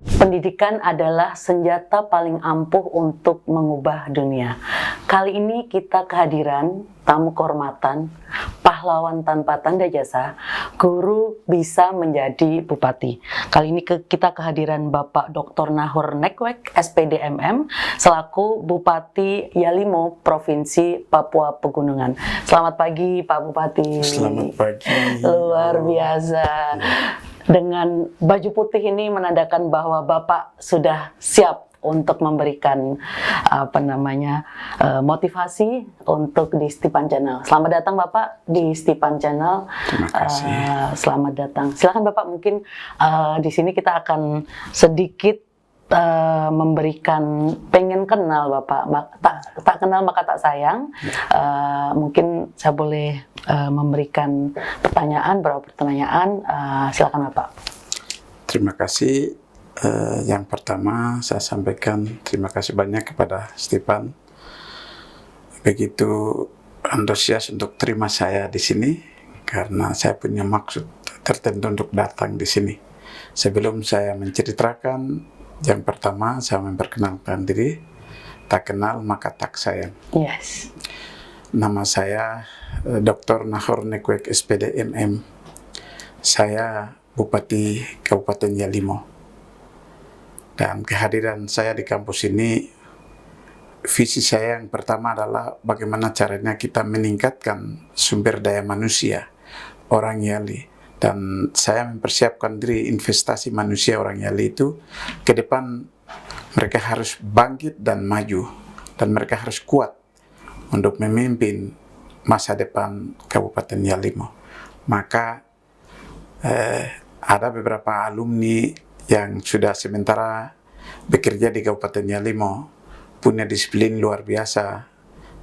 Pendidikan adalah senjata paling ampuh untuk mengubah dunia. Kali ini kita kehadiran tamu kehormatan, pahlawan tanpa tanda jasa, guru bisa menjadi bupati. Kali ini kita kehadiran Bapak Dr. Nahor Nekwek, SPD MM, selaku Bupati Yalimo, Provinsi Papua Pegunungan. Selamat pagi Pak Bupati. Selamat pagi. Luar biasa. Dengan baju putih ini menandakan bahwa Bapak sudah siap untuk memberikan motivasi untuk di Stipan Channel. Selamat datang Bapak di Stipan Channel. Terima kasih. Selamat datang. Silakan Bapak, mungkin di sini kita akan sedikit memberikan, pengen kenal Bapak, tak kenal maka tak sayang. Mungkin saya boleh memberikan beberapa pertanyaan. Silakan Bapak. Terima kasih. Yang pertama saya sampaikan terima kasih banyak kepada Stipan, begitu antusias untuk terima saya di sini karena saya punya maksud tertentu untuk datang di sini. Sebelum saya menceritakan, yang pertama saya memperkenalkan diri. Tak kenal maka tak sayang. Yes. Nama saya Dr. Nahor Nekwek, SPD MM. Saya Bupati Kabupaten Yalimo. Dan kehadiran saya di kampus ini, visi saya yang pertama adalah bagaimana caranya kita meningkatkan sumber daya manusia orang Yali. Dan saya mempersiapkan diri investasi manusia orang Yali itu ke depan, mereka harus bangkit dan maju, dan mereka harus kuat untuk memimpin masa depan Kabupaten Yalimo. Maka ada beberapa alumni yang sudah sementara bekerja di Kabupaten Yalimo, punya disiplin luar biasa,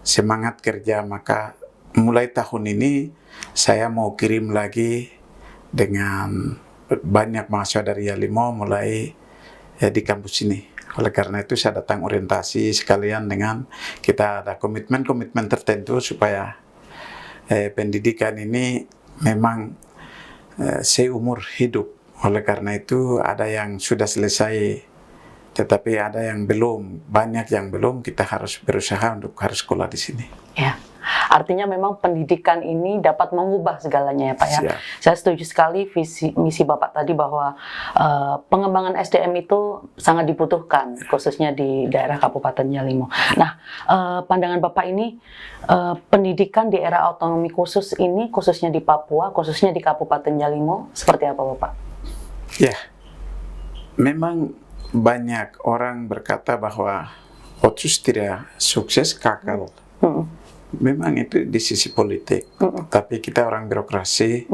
semangat kerja. Maka mulai tahun ini saya mau kirim lagi dengan banyak mahasiswa dari Yalimo mulai di kampus ini. Oleh karena itu saya datang orientasi sekalian dengan kita ada komitmen-komitmen tertentu supaya pendidikan ini memang seumur hidup. Oleh karena itu ada yang sudah selesai, tetapi ada yang belum, banyak yang belum. Kita harus berusaha untuk harus sekolah di sini. Ya. Artinya memang pendidikan ini dapat mengubah segalanya ya Pak ya. Siap. Saya setuju sekali misi Bapak tadi bahwa pengembangan SDM itu sangat dibutuhkan, khususnya di daerah Kabupaten Yalimo. Nah, pandangan Bapak ini, pendidikan di era otonomi khusus ini, khususnya di Papua, khususnya di Kabupaten Yalimo, seperti apa Bapak? Ya, memang banyak orang berkata bahwa Otsus tidak sukses, gagal. Memang itu di sisi politik, tapi kita orang birokrasi.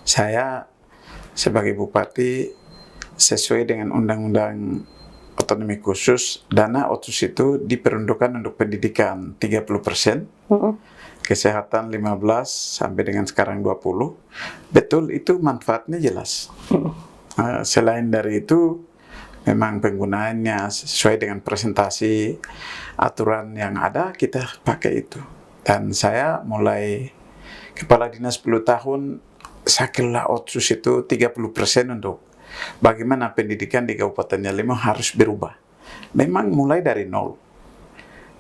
Saya sebagai bupati, sesuai dengan undang-undang otonomi khusus, dana Otsus itu diperuntukkan untuk pendidikan 30%, kesehatan 15 sampai dengan sekarang 20. Betul, itu manfaatnya jelas. Selain dari itu, memang penggunaannya sesuai dengan presentasi aturan yang ada, kita pakai itu. Dan saya mulai kepala dinas 10 tahun, saya kelola Otsus itu 30% untuk bagaimana pendidikan di Kabupaten Yalimo harus berubah. Memang mulai dari nol.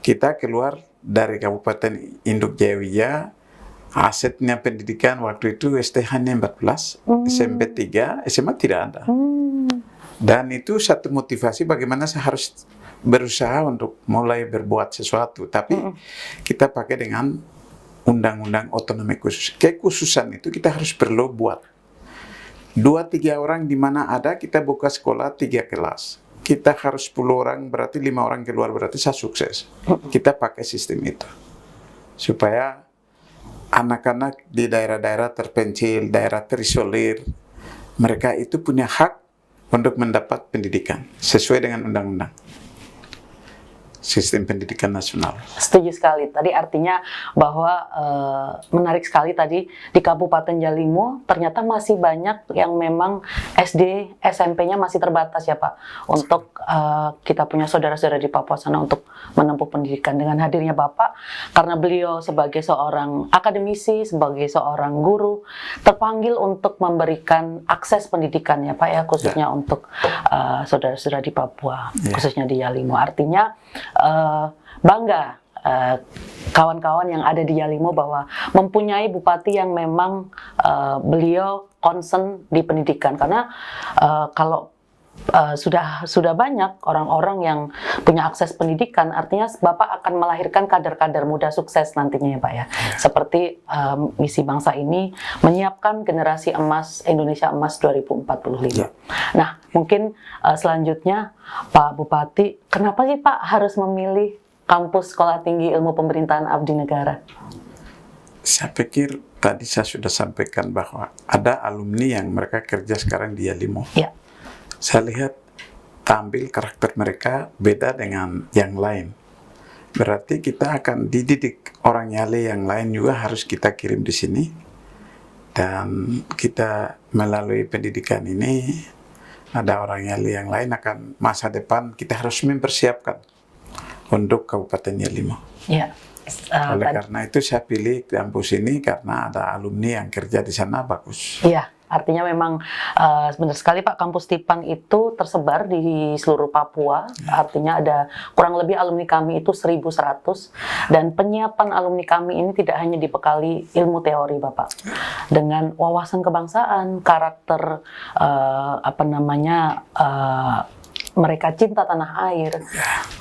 Kita keluar dari Kabupaten Induk Jaya, asetnya pendidikan waktu itu ST hanya 14, SMP 3, SMA tidak ada. Dan itu satu motivasi bagaimana saya harus berusaha untuk mulai berbuat sesuatu. Tapi kita pakai dengan undang-undang otonomi khusus. Kekhususan itu kita harus perlu buat. 2-3 orang di mana ada, kita buka sekolah 3 kelas. Kita harus 10 orang, berarti 5 orang keluar, berarti saya sukses. Kita pakai sistem itu. Supaya anak-anak di daerah-daerah terpencil, daerah terisolir, mereka itu punya hak untuk mendapat pendidikan sesuai dengan undang-undang. sistem pendidikan nasional. Setuju sekali. Tadi artinya bahwa menarik sekali tadi di Kabupaten Yalimo ternyata masih banyak yang memang SD, SMP-nya masih terbatas ya Pak. Untuk kita punya saudara-saudara di Papua sana untuk menempuh pendidikan. Dengan hadirnya Bapak, karena beliau sebagai seorang akademisi, sebagai seorang guru, terpanggil untuk memberikan akses pendidikan ya Pak ya, khususnya untuk saudara-saudara di Papua, khususnya di Yalimo. Artinya bangga kawan-kawan yang ada di Yalimo bahwa mempunyai bupati yang memang beliau concern di pendidikan, karena kalau sudah banyak orang-orang yang punya akses pendidikan, artinya Bapak akan melahirkan kader-kader muda sukses nantinya ya Pak ya. Seperti misi bangsa ini menyiapkan generasi emas Indonesia emas 2045. Nah, mungkin selanjutnya Pak Bupati, kenapa sih Pak harus memilih kampus Sekolah Tinggi Ilmu Pemerintahan Abdi Negara? Saya pikir tadi saya sudah sampaikan bahwa ada alumni yang mereka kerja sekarang di Yalimo. Ya. Saya lihat tampil karakter mereka beda dengan yang lain. Berarti kita akan dididik orang Yali yang lain juga harus kita kirim di sini. Dan kita melalui pendidikan ini, ada orang Yali yang lain akan masa depan kita harus mempersiapkan untuk Kabupaten Yalimo. Ya. Oleh karena itu saya pilih kampus ini karena ada alumni yang kerja di sana bagus. Iya. Artinya memang benar sekali Pak, kampus Tipang itu tersebar di seluruh Papua. Artinya ada kurang lebih alumni kami itu 1.100, dan penyiapan alumni kami ini tidak hanya dibekali ilmu teori Bapak, dengan wawasan kebangsaan, karakter mereka cinta tanah air,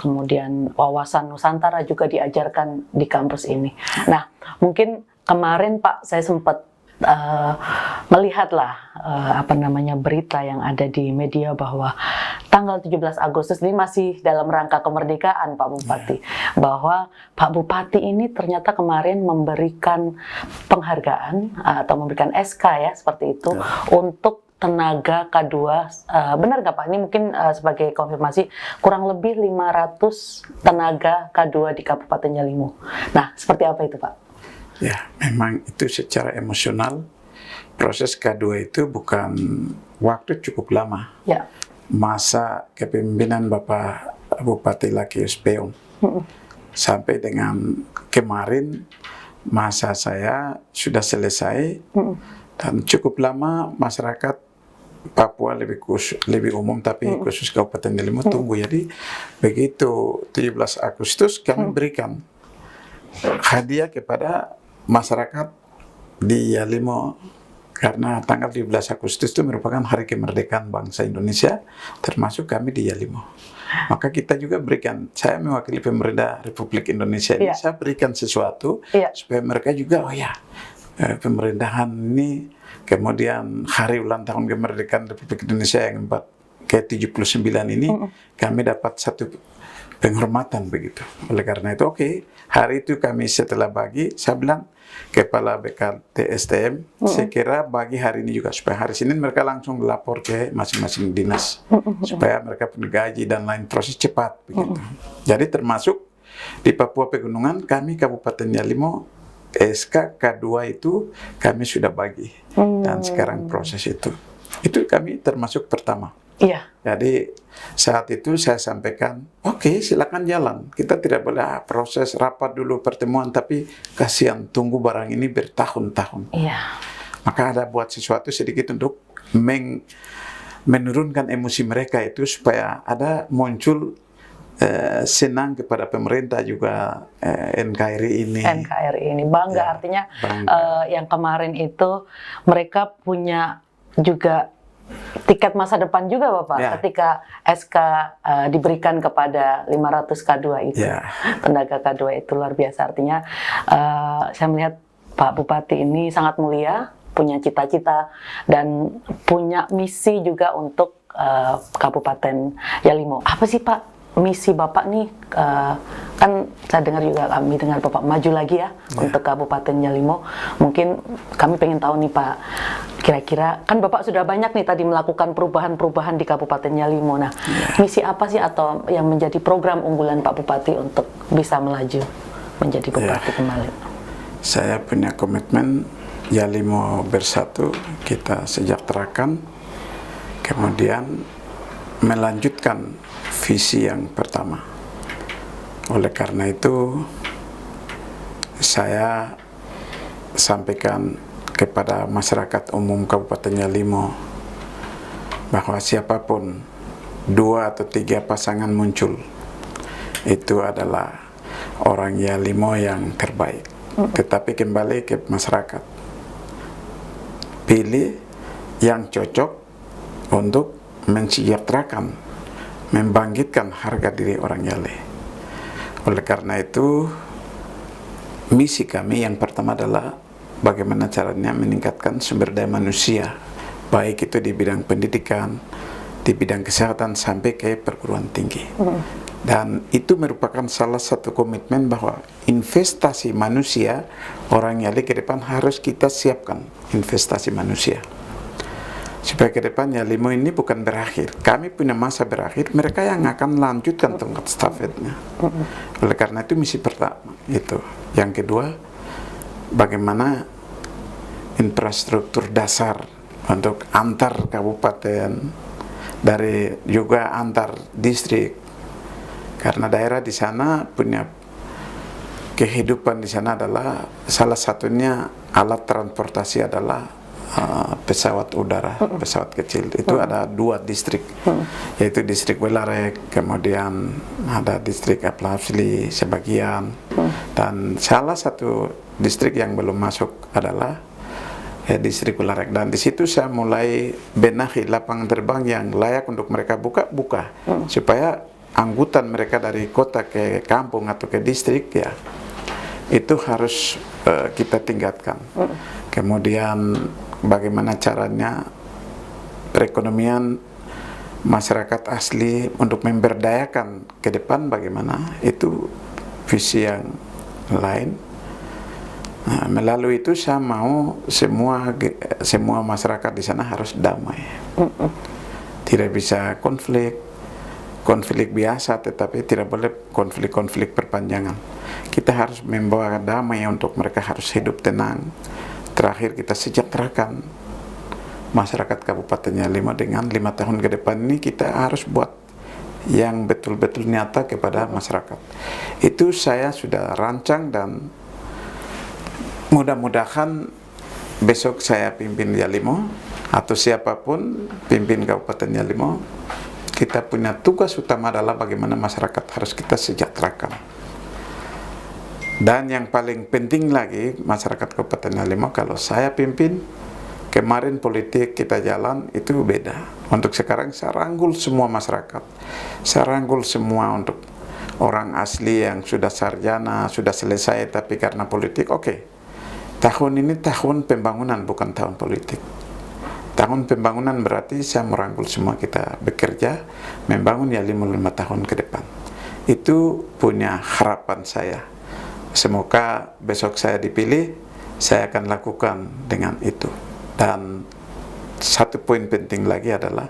kemudian wawasan Nusantara juga diajarkan di kampus ini. Nah, mungkin kemarin Pak saya sempat melihatlah berita yang ada di media bahwa tanggal 17 Agustus ini masih dalam rangka kemerdekaan Pak Bupati, bahwa Pak Bupati ini ternyata kemarin memberikan penghargaan atau memberikan SK ya seperti itu untuk tenaga K2, benar nggak Pak? Ini mungkin sebagai konfirmasi, kurang lebih 500 tenaga K2 di Kabupaten Yalimo. Nah, seperti apa itu Pak? Ya, memang itu secara emosional, proses K2 itu bukan waktu cukup lama. Ya. Masa kepemimpinan Bapak Bupati Lakius Peong sampai dengan kemarin masa saya sudah selesai, dan cukup lama masyarakat Papua lebih umum, tapi khusus Kabupaten Yalimo tunggu. Jadi begitu 17 Agustus kami berikan hadiah kepada masyarakat di Yalimo, karena tanggal 17 Agustus itu merupakan hari kemerdekaan bangsa Indonesia, termasuk kami di Yalimo. Maka kita juga berikan, saya mewakili pemerintah Republik Indonesia ini, saya berikan sesuatu supaya mereka juga, pemerintahan ini, kemudian hari ulang tahun kemerdekaan Republik Indonesia yang ke-79 ini, kami dapat satu penghormatan begitu. Oleh karena itu, hari itu kami setelah bagi, saya bilang Kepala BKT STM, saya kira bagi hari ini juga supaya hari Senin mereka langsung lapor ke masing-masing dinas, supaya mereka punya gaji dan lain proses cepat begitu. Jadi termasuk di Papua Pegunungan, kami Kabupaten Yalimo SK K2 itu kami sudah bagi, dan sekarang proses itu kami termasuk pertama. Iya. Jadi saat itu saya sampaikan, silakan jalan. Kita tidak boleh proses rapat dulu pertemuan, tapi kasihan tunggu barang ini bertahun-tahun. Iya. Maka ada buat sesuatu sedikit untuk menurunkan emosi mereka itu, supaya ada muncul senang kepada pemerintah juga, NKRI ini. NKRI ini bangga, artinya bangga. Yang kemarin itu mereka punya juga tiket masa depan juga Bapak, ketika SK diberikan kepada 500 K2 itu, tenaga K2 itu luar biasa. Artinya saya melihat Pak Bupati ini sangat mulia, punya cita-cita dan punya misi juga untuk Kabupaten Yalimo. Apa sih Pak misi Bapak nih? Kan saya dengar juga, kami dengar Bapak maju lagi ya untuk Kabupaten Yalimo. Mungkin kami pengen tahu nih Pak, Kira-kira kan Bapak sudah banyak nih tadi melakukan perubahan-perubahan di Kabupaten Yalimo. Nah, misi apa sih atau yang menjadi program unggulan Pak Bupati untuk bisa melaju menjadi bupati kembali? Saya punya komitmen Yalimo bersatu, kita sejahterakan, kemudian melanjutkan visi yang pertama. Oleh karena itu, saya sampaikan kepada masyarakat umum Kabupaten Yalimo bahwa siapapun 2 atau 3 pasangan muncul, itu adalah orang Yalimo yang terbaik. Tetapi kembali ke masyarakat, pilih yang cocok untuk mensejahterakan, membangkitkan harga diri orang Yale. Oleh karena itu, misi kami yang pertama adalah bagaimana caranya meningkatkan sumber daya manusia, baik itu di bidang pendidikan, di bidang kesehatan, sampai ke perguruan tinggi. Dan itu merupakan salah satu komitmen bahwa investasi manusia, orang Yali ke depan harus kita siapkan investasi manusia. Supaya ke depan Yalimo ini bukan berakhir. Kami punya masa berakhir, mereka yang akan lanjutkan tongkat stafetnya. Oleh karena itu misi pertama itu. Yang kedua, bagaimana infrastruktur dasar untuk antar kabupaten, dari juga antar distrik, karena daerah di sana punya kehidupan di sana adalah salah satunya alat transportasi adalah pesawat udara, pesawat kecil. Itu ada 2 distrik, yaitu distrik Welarek, kemudian ada distrik Aplavsli sebagian, dan salah satu distrik yang belum masuk adalah distrik Welarek. Dan di situ saya mulai benahi lapangan terbang yang layak untuk mereka buka, supaya angkutan mereka dari kota ke kampung atau ke distrik ya itu harus kita tingkatkan. Kemudian bagaimana caranya perekonomian masyarakat asli untuk memberdayakan ke depan, bagaimana itu visi yang lain. Nah, melalui itu saya mau semua masyarakat di sana harus damai. Tidak bisa konflik biasa, tetapi tidak boleh konflik berpanjangan. Kita harus membawa damai untuk mereka harus hidup tenang. Terakhir, kita sejahterakan masyarakat Kabupaten Yalimo dengan 5 tahun ke depan ini kita harus buat yang betul-betul nyata kepada masyarakat. Itu saya sudah rancang dan mudah-mudahan besok saya pimpin Yalimo atau siapapun pimpin Kabupaten Yalimo, kita punya tugas utama adalah bagaimana masyarakat harus kita sejahterakan. Dan yang paling penting lagi, masyarakat Kabupaten Yalimo, kalau saya pimpin, kemarin politik kita jalan itu beda. Untuk sekarang saya rangkul semua masyarakat, saya rangkul semua untuk orang asli yang sudah sarjana, sudah selesai, tapi karena politik, oke. Tahun ini tahun pembangunan, bukan tahun politik. Tahun pembangunan berarti saya merangkul semua kita bekerja, membangun Yalimo 5 tahun ke depan. Itu punya harapan saya. Semoga besok saya dipilih, saya akan lakukan dengan itu. Dan satu poin penting lagi adalah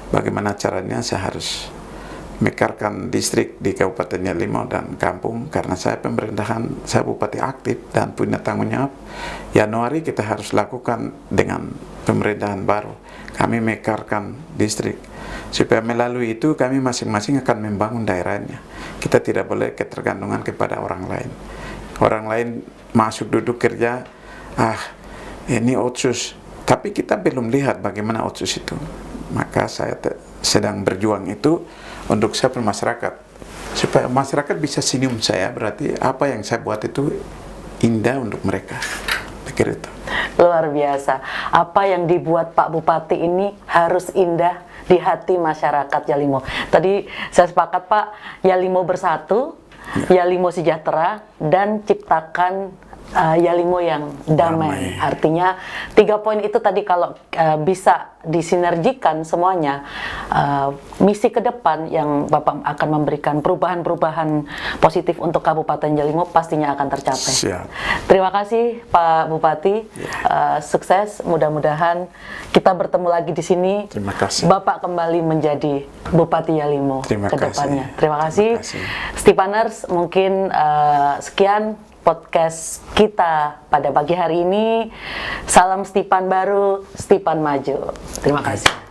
bagaimana caranya saya harus mekarkan distrik di Kabupaten Yalimo dan kampung, karena saya pemerintahan, saya bupati aktif dan punya tanggung jawab. Januari kita harus lakukan dengan pemerintahan baru, kami mekarkan distrik, supaya melalui itu kami masing-masing akan membangun daerahnya. Kita tidak boleh ketergantungan kepada orang lain. Orang lain masuk duduk kerja, ini otsus, tapi kita belum lihat bagaimana otsus itu. Maka saya sedang berjuang itu untuk saya masyarakat, supaya masyarakat bisa senyum saya, berarti apa yang saya buat itu indah untuk mereka. Pikir itu. Luar biasa. Apa yang dibuat Pak Bupati ini harus indah di hati masyarakat Yalimo. Tadi saya sepakat Pak, Yalimo bersatu, Yalimo sejahtera, dan ciptakan Yalimo yang damai. Artinya 3 poin itu tadi kalau bisa disinergikan semuanya, misi ke depan yang Bapak akan memberikan perubahan-perubahan positif untuk Kabupaten Yalimo pastinya akan tercapai. Siap. Terima kasih Pak Bupati, sukses. Mudah-mudahan kita bertemu lagi di sini. Terima kasih. Bapak kembali menjadi Bupati Yalimo Terima ke depannya. Terima kasih. Terima kasih. Stipaners, mungkin sekian podcast kita pada pagi hari ini. Salam Stipan baru, Stipan maju. Terima kasih.